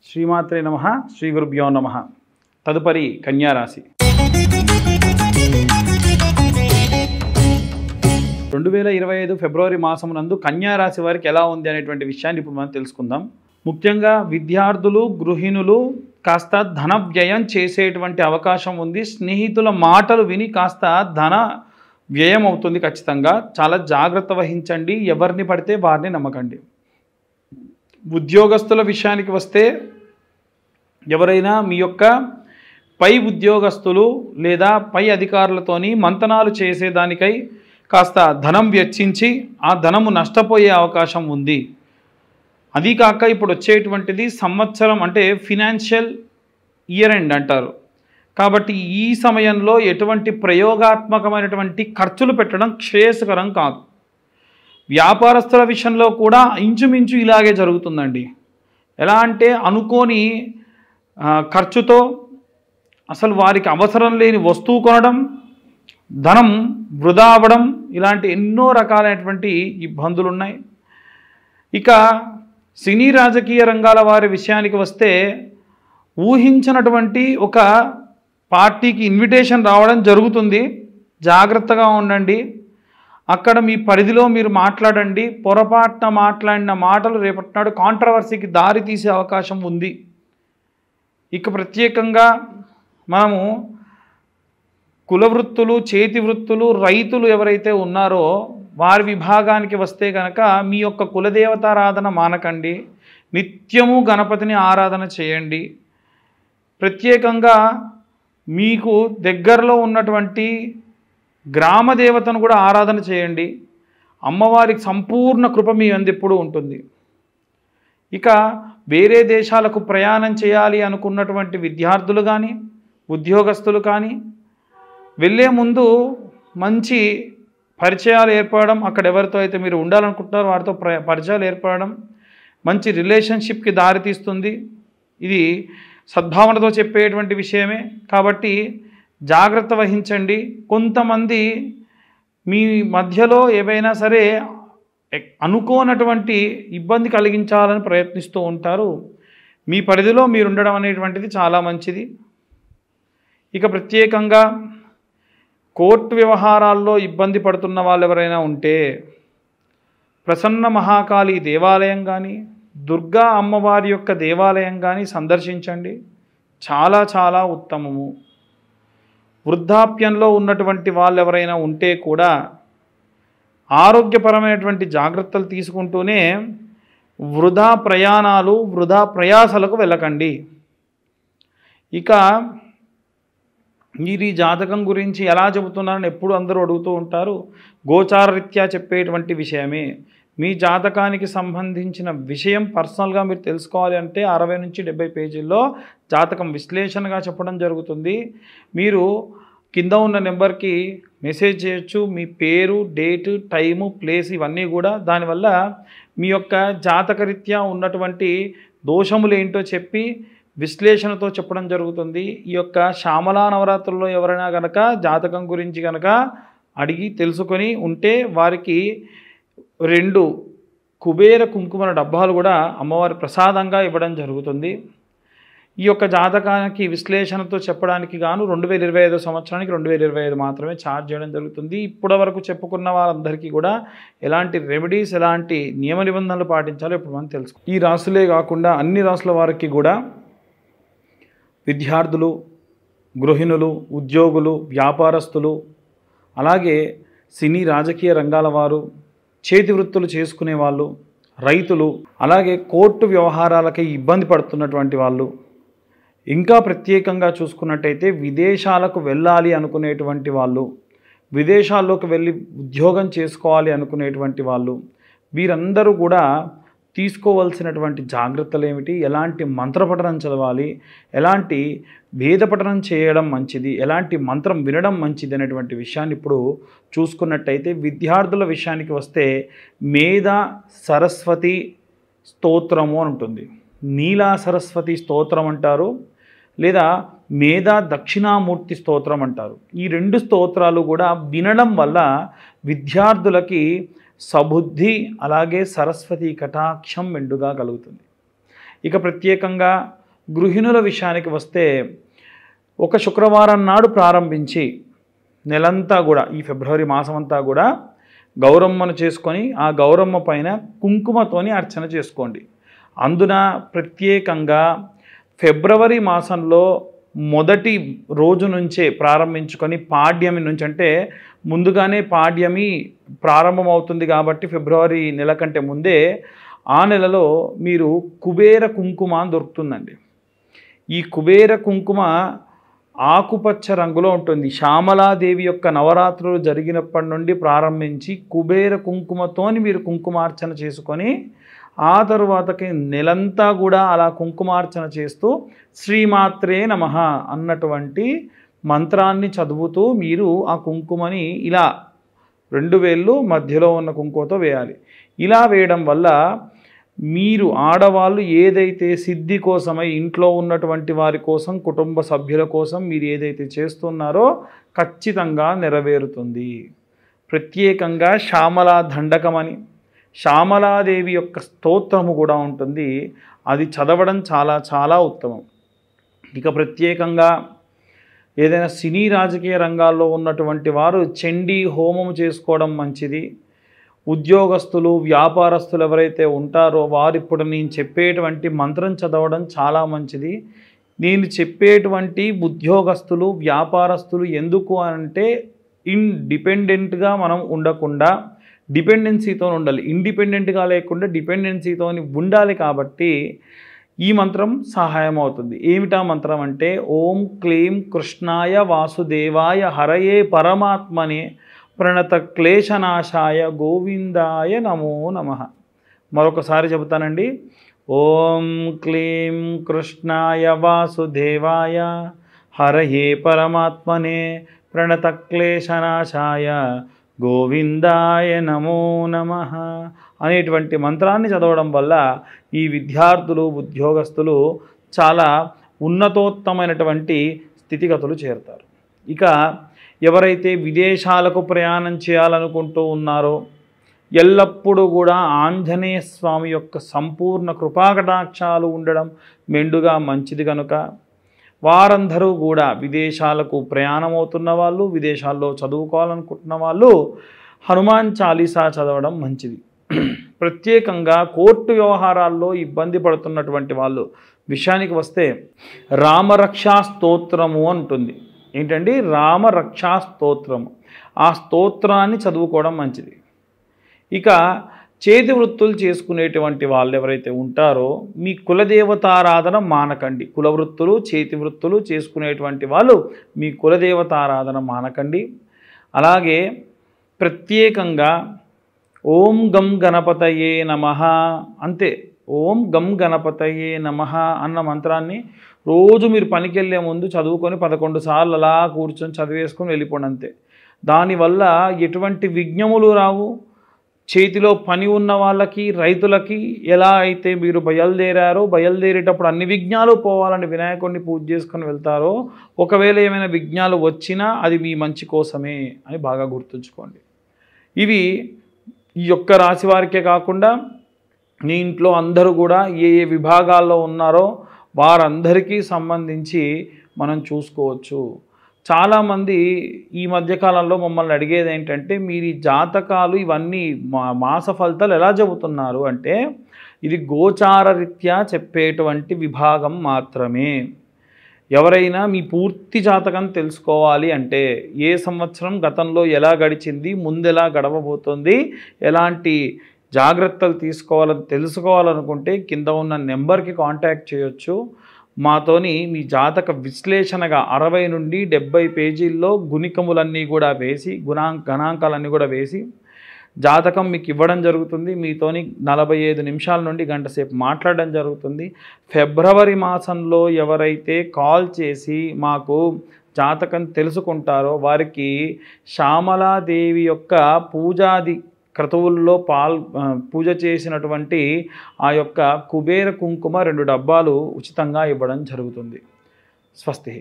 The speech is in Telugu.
శ్రీమాత్రే నమః. శ్రీ గురుభ్యో నమః. తదుపరి కన్యారాశి. 2025 ఫిబ్రవరి మాసం నందు కన్యారాశి వారికి ఎలా ఉంది అనేటువంటి విషయాన్ని ఇప్పుడు మనం తెలుసుకుందాం. ముఖ్యంగా విద్యార్థులు, గృహిణులు కాస్త ధన వ్యయం చేసేటువంటి అవకాశం ఉంది. స్నేహితుల మాటలు విని కాస్త ధన వ్యయం అవుతుంది. ఖచ్చితంగా చాలా జాగ్రత్త వహించండి. ఎవరిని పడితే వారిని నమ్మకండి. ఉద్యోగస్తుల విషయానికి వస్తే ఎవరైనా మీ యొక్క పై ఉద్యోగస్తులు లేదా పై అధికారులతోని మంతనాలు చేసేదానికై కాస్త ధనం వెచ్చించి ఆ ధనము నష్టపోయే అవకాశం ఉంది. అది కాక ఇప్పుడు వచ్చేటువంటిది సంవత్సరం అంటే ఫినాన్షియల్ ఇయర్ ఎండ్ అంటారు. కాబట్టి ఈ సమయంలో ఎటువంటి ప్రయోగాత్మకమైనటువంటి ఖర్చులు పెట్టడం శ్రేయస్కరం కాదు. వ్యాపారస్తుల విషయంలో కూడా ఇంచుమించు ఇలాగే జరుగుతుందండి. ఎలా అంటే అనుకోని ఖర్చుతో అసలు వారికి అవసరం లేని వస్తువు కొనడం, ధనం వృధా అవ్వడం, ఇలాంటి ఎన్నో రకాలైనటువంటి ఇబ్బందులు ఉన్నాయి. ఇక సినీ రాజకీయ రంగాల వారి విషయానికి వస్తే ఊహించినటువంటి ఒక పార్టీకి ఇన్విటేషన్ రావడం జరుగుతుంది. జాగ్రత్తగా ఉండండి. అక్కడ మీ పరిధిలో మీరు మాట్లాడండి. పొరపాటున మాట్లాడిన మాటలు రేపటి నాడు కాంట్రవర్సీకి దారి తీసే అవకాశం ఉంది. ఇక ప్రత్యేకంగా మనము కుల వృత్తులు, చేతి వృత్తులు, రైతులు ఎవరైతే ఉన్నారో వారి విభాగానికి వస్తే కనుక మీ యొక్క కులదేవతారాధన మానకండి. నిత్యము గణపతిని ఆరాధన చేయండి. ప్రత్యేకంగా మీకు దగ్గరలో ఉన్నటువంటి గ్రామ దేవతను కూడా ఆరాధన చేయండి. అమ్మవారికి సంపూర్ణ కృప మీ అందు ఎప్పుడూ ఉంటుంది. ఇక వేరే దేశాలకు ప్రయాణం చేయాలి అనుకున్నటువంటి విద్యార్థులు కానీ, ఉద్యోగస్తులు కానీ వెళ్ళే ముందు మంచి పరిచయాలు ఏర్పడడం, అక్కడ ఎవరితో అయితే మీరు ఉండాలనుకుంటున్నారో వారితో పరిచయాలు ఏర్పడడం మంచి రిలేషన్షిప్కి దారితీస్తుంది. ఇది సద్భావనతో చెప్పేటువంటి విషయమే. కాబట్టి జాగ్రత్త వహించండి. కొంతమంది మీ మధ్యలో ఏవైనా సరే అనుకోనటువంటి ఇబ్బంది కలిగించాలని ప్రయత్నిస్తూ ఉంటారు. మీ పరిధిలో మీరు ఉండడం అనేటువంటిది చాలా మంచిది. ఇక ప్రత్యేకంగా కోర్టు వ్యవహారాల్లో ఇబ్బంది పడుతున్న వాళ్ళు ఎవరైనా ఉంటే ప్రసన్న మహాకాళి దేవాలయం కానీ, దుర్గా అమ్మవారి యొక్క దేవాలయం కానీ సందర్శించండి. చాలా చాలా ఉత్తమము. వృద్ధాప్యంలో ఉన్నటువంటి వాళ్ళు ఎవరైనా ఉంటే కూడా ఆరోగ్యపరమైనటువంటి జాగ్రత్తలు తీసుకుంటూనే వృధా ప్రయాణాలు, వృధా ప్రయాసలకు వెళ్ళకండి. ఇక మీరు ఈ జాతకం గురించి ఎలా చెబుతున్నారని ఎప్పుడు అందరూ అడుగుతూ ఉంటారు. గోచారరీత్యా చెప్పేటువంటి విషయమే. మీ జాతకానికి సంబంధించిన విషయం పర్సనల్గా మీరు తెలుసుకోవాలి అంటే 60 నుంచి 70 పేజీల్లో జాతకం విశ్లేషణగా చెప్పడం జరుగుతుంది. మీరు కింద ఉన్న నెంబర్కి మెసేజ్ చేయొచ్చు. మీ పేరు, డేటు, టైము, ప్లేస్ ఇవన్నీ కూడా దానివల్ల మీ యొక్క జాతకరీత్యా ఉన్నటువంటి దోషములు ఏంటో చెప్పి విశ్లేషణతో చెప్పడం జరుగుతుంది. ఈ యొక్క శ్యామలా నవరాత్రుల్లో ఎవరైనా కనుక జాతకం గురించి కనుక అడిగి తెలుసుకొని ఉంటే వారికి 2 కుబేర కుంకుమ డబ్బాలు కూడా అమ్మవారి ప్రసాదంగా ఇవ్వడం జరుగుతుంది. ఈ యొక్క జాతకానికి విశ్లేషణతో చెప్పడానికి గాను 2025 సంవత్సరానికి 2025 మాత్రమే ఛార్జ్ చేయడం జరుగుతుంది. ఇప్పటి వరకు చెప్పుకున్న వారందరికీ కూడా ఎలాంటి రెమెడీస్, ఎలాంటి నియమ నిబంధనలు పాటించాలో ఇప్పుడు మనం తెలుసుకో. ఈ రాశులే కాకుండా అన్ని రాశుల వారికి కూడా విద్యార్థులు, గృహిణులు, ఉద్యోగులు, వ్యాపారస్తులు, అలాగే సినీ రాజకీయ రంగాల వారు, చేతి వృత్తులు చేసుకునే వాళ్ళు, రైతులు, అలాగే కోర్టు వ్యవహారాలకి ఇబ్బంది పడుతున్నటువంటి వాళ్ళు, ఇంకా ప్రత్యేకంగా చూసుకున్నట్టయితే విదేశాలకు వెళ్ళాలి అనుకునేటువంటి వాళ్ళు, విదేశాల్లోకి వెళ్ళి ఉద్యోగం చేసుకోవాలి అనుకునేటువంటి వాళ్ళు, వీరందరూ కూడా తీసుకోవాల్సినటువంటి జాగ్రత్తలు ఏమిటి, ఎలాంటి మంత్రపఠనం చదవాలి, ఎలాంటి వేదపఠనం చేయడం మంచిది, ఎలాంటి మంత్రం వినడం మంచిది అనేటువంటి విషయాన్ని ఇప్పుడు చూసుకున్నట్టయితే విద్యార్థుల విషయానికి వస్తే మేధా సరస్వతి స్తోత్రము అని ఉంటుంది. నీలా సరస్వతి స్తోత్రం అంటారు, లేదా మేధా దక్షిణామూర్తి స్తోత్రం అంటారు. ఈ 2 స్తోత్రాలు కూడా వినడం వల్ల విద్యార్థులకి సబుద్ధి అలాగే సరస్వతి కటాక్షం మెండుగా కలుగుతుంది. ఇక ప్రత్యేకంగా గృహిణుల విషయానికి వస్తే ఒక శుక్రవారం నాడు ప్రారంభించి నెలంతా కూడా ఈ ఫిబ్రవరి మాసం అంతా కూడా గౌరమ్మను చేసుకొని ఆ గౌరమ్మ పైన కుంకుమతోని అర్చన చేసుకోండి. అందున ప్రత్యేకంగా ఫిబ్రవరి మాసంలో మొదటి రోజు నుంచే ప్రారంభించుకొని పాడ్యమి నుంచి, అంటే ముందుగానే పాడ్యమి ప్రారంభమవుతుంది కాబట్టి ఫిబ్రవరి నెల కంటే ముందే ఆ నెలలో మీరు కుబేర కుంకుమ దొరుకుతుందండి. ఈ కుబేర కుంకుమ ఆకుపచ్చ రంగులో ఉంటుంది. శ్యామలాదేవి యొక్క నవరాత్రులు జరిగినప్పటి నుండి ప్రారంభించి కుబేర కుంకుమతోని మీరు కుంకుమార్చన చేసుకొని ఆ తరువాతకి నెలంతా కూడా అలా కుంకుమార్చన చేస్తూ శ్రీమాత్రే నమః అన్నటువంటి మంత్రాన్ని చదువుతూ మీరు ఆ కుంకుమని ఇలా 2 వేళ్ళు మధ్యలో ఉన్న కుంకుమతో వేయాలి. ఇలా వేయడం వల్ల మీరు ఆడవాళ్ళు ఏదైతే సిద్ధి కోసమై ఇంట్లో ఉన్నటువంటి వారి కోసం, కుటుంబ సభ్యుల కోసం మీరు ఏదైతే చేస్తున్నారో ఖచ్చితంగా నెరవేరుతుంది. ప్రత్యేకంగా శ్యామలా దండకమని శ్యామలాదేవి యొక్క స్తోత్రము కూడా ఉంటుంది. అది చదవడం చాలా చాలా ఉత్తమం. ఇక ప్రత్యేకంగా ఏదైనా సినీ రాజకీయ రంగాల్లో ఉన్నటువంటి వారు చండీ హోమం చేసుకోవడం మంచిది. ఉద్యోగస్తులు, వ్యాపారస్తులు ఎవరైతే ఉంటారో వారు ఇప్పుడు నేను చెప్పేటువంటి మంత్రం చదవడం చాలా మంచిది. నేను చెప్పేటువంటి ఉద్యోగస్తులు, వ్యాపారస్తులు ఎందుకు అంటే ఇండిపెండెంట్గా మనం ఉండకుండా డిపెండెన్సీతో ఉండాలి. ఇండిపెండెంట్గా లేకుండా డిపెండెన్సీతో ఉండాలి. కాబట్టి ఈ మంత్రం సహాయం అవుతుంది. ఏమిటా మంత్రం అంటే ఓం క్లీం కృష్ణాయ వాసుదేవాయ హరయే పరమాత్మనే ప్రణత క్లేశనాశాయ గోవిందాయ నమో నమః. మరొకసారి చెబుతానండి. ఓం క్లీం కృష్ణాయ వాసుదేవాయ హరయే పరమాత్మనే ప్రణత క్లేశనాశాయ గోవిందాయ నమో నమః అనేటువంటి మంత్రాన్ని చదవడం వల్ల ఈ విద్యార్థులు, ఉద్యోగస్తులు చాలా ఉన్నతోత్తమైనటువంటి స్థితిగతులు చేరుతారు. ఇక ఎవరైతే విదేశాలకు ప్రయాణం చేయాలనుకుంటూ ఉన్నారో ఎల్లప్పుడూ కూడా ఆంజనేయ స్వామి యొక్క సంపూర్ణ కృపాకటాక్షాలు ఉండడం మెండుగా మంచిది కనుక వారందరూ కూడా విదేశాలకు ప్రయాణమవుతున్న వాళ్ళు, విదేశాల్లో చదువుకోవాలనుకుంటున్న వాళ్ళు హనుమాన్ చాలీసా చదవడం మంచిది. ప్రత్యేకంగా కోర్టు వ్యవహారాల్లో ఇబ్బంది పడుతున్నటువంటి వాళ్ళు విషయానికి వస్తే రామరక్షా స్తోత్రము అంటుంది. ఏంటండి? రామరక్షా స్తోత్రము. ఆ స్తోత్రాన్ని చదువుకోవడం మంచిది. ఇక చేతి వృత్తులు చేసుకునేటువంటి వాళ్ళు ఎవరైతే ఉంటారో మీ కులదేవతారాధన మానకండి. కుల వృత్తులు, చేతి వృత్తులు చేసుకునేటువంటి వాళ్ళు మీ కులదేవతారాధన మానకండి. అలాగే ప్రత్యేకంగా ఓం గం గణపతయే నమః అంతే. ఓం గం గణపతయే నమః అన్న మంత్రాన్ని రోజు మీరు పనికి వెళ్ళే ముందు చదువుకొని 11 సార్లు అలా కూర్చొని చదివేసుకొని వెళ్ళిపోండి అంతే. దానివల్ల ఎటువంటి విఘ్నములు రావు. చేతిలో పని ఉన్న వాళ్ళకి, రైతులకి ఎలా అయితే మీరు బయలుదేరేటప్పుడు అన్ని విఘ్నాలు పోవాలని వినాయకుడిని పూజ చేసుకొని వెళ్తారో, ఒకవేళ ఏమైనా విఘ్నాలు వచ్చినా అది మీ మంచి కోసమే అని బాగా గుర్తుంచుకోండి. ఇవి ఈ యొక్క రాశి వారికే కాకుండా మీ ఇంట్లో అందరూ కూడా ఏ ఏ విభాగాల్లో ఉన్నారో వారందరికీ సంబంధించి మనం చూసుకోవచ్చు. చాలామంది ఈ మధ్యకాలంలో మమ్మల్ని అడిగేది ఏంటంటే మీరు ఈ జాతకాలు ఇవన్నీ మాస ఫలితాలు ఎలా చెబుతున్నారు అంటే ఇది గోచార రీత్యా చెప్పేటువంటి విభాగం మాత్రమే. ఎవరైనా మీ పూర్తి జాతకం తెలుసుకోవాలి అంటే ఏ సంవత్సరం గతంలో ఎలా గడిచింది, ముందెలా గడవబోతుంది, ఎలాంటి జాగ్రత్తలు తీసుకోవాలని తెలుసుకోవాలనుకుంటే కింద ఉన్న నెంబర్కి కాంటాక్ట్ చేయొచ్చు. మాతోని మీ జాతక విశ్లేషణగా 60 నుండి 70 పేజీల్లో గుణికములన్నీ కూడా వేసి గణాంకాలన్నీ కూడా వేసి జాతకం మీకు ఇవ్వడం జరుగుతుంది. మీతోని 45 నిమిషాల నుండి గంట సేపు మాట్లాడడం జరుగుతుంది. ఫిబ్రవరి మాసంలో ఎవరైతే కాల్ చేసి మాకు జాతకం తెలుసుకుంటారో వారికి శ్యామలాదేవి యొక్క పూజాది క్రతువుల్లో పూజ చేసినటువంటి ఆ యొక్క కుబేర కుంకుమ 2 డబ్బాలు ఉచితంగా ఇవ్వడం జరుగుతుంది. స్వస్తి.